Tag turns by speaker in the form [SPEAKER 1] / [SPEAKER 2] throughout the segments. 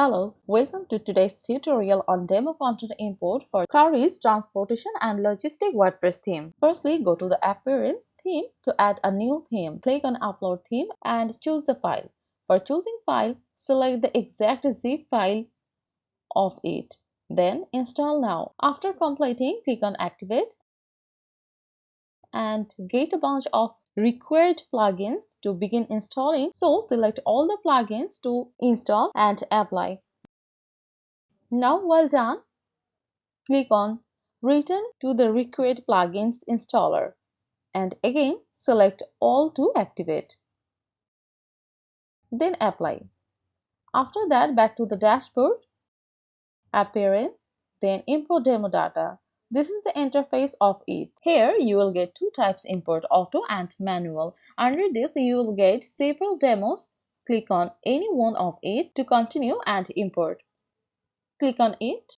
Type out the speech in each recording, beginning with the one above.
[SPEAKER 1] Hello, welcome to today's tutorial on demo content import for Kariez Transportation and Logistic WordPress theme. Firstly, go to the Appearance theme to add a new theme. Click on Upload theme and choose the file. For choosing file, select the exact zip file of it. Then install now. After completing, click on Activate and get a bunch of required plugins to begin installing. So select all the plugins to install and apply. Now while done, click on Return to the required plugins installer and again select all to activate. Then apply. After that, back to the dashboard, Appearance, then Import Demo Data. This is the interface of it. Here you will get two types: import auto and manual. Under this you will get several demos. Click on any one of it to continue and import. Click on it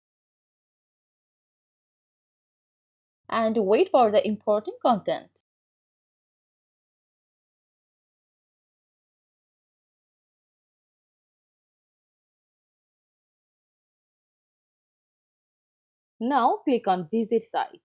[SPEAKER 1] and wait for the importing content. Now click on Visit Site.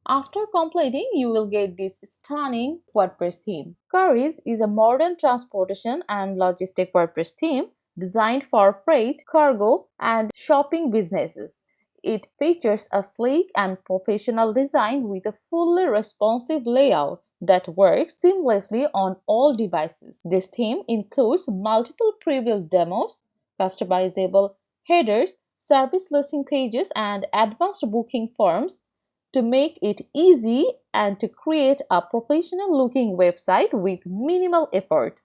[SPEAKER 1] After completing, you will get this stunning WordPress theme. Kariez is a modern transportation and logistic WordPress theme designed for freight, cargo, and shopping businesses. It features a sleek and professional design with a fully responsive layout that works seamlessly on all devices. This theme includes multiple pre-built demos, customizable headers, service listing pages, and advanced booking forms to make it easy and to create a professional-looking website with minimal effort.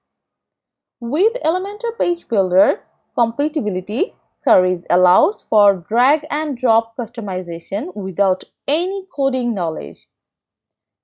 [SPEAKER 1] With Elementor Page Builder compatibility, Kariez allows for drag-and-drop customization without any coding knowledge.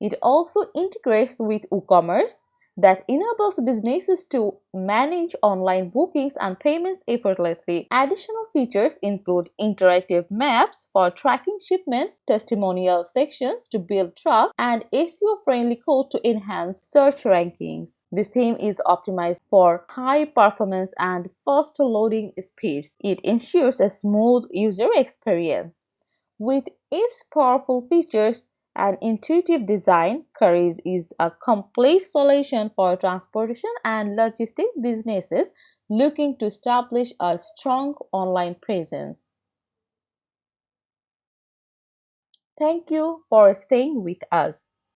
[SPEAKER 1] It also integrates with WooCommerce that enables businesses to manage online bookings and payments effortlessly. Additional features include interactive maps for tracking shipments, testimonial sections to build trust, and SEO-friendly code to enhance search rankings. This theme is optimized for high performance and fast loading speeds. It ensures a smooth user experience. With its powerful features and intuitive design, Kariez is a complete solution for transportation and logistic businesses looking to establish a strong online presence. Thank you for staying with us.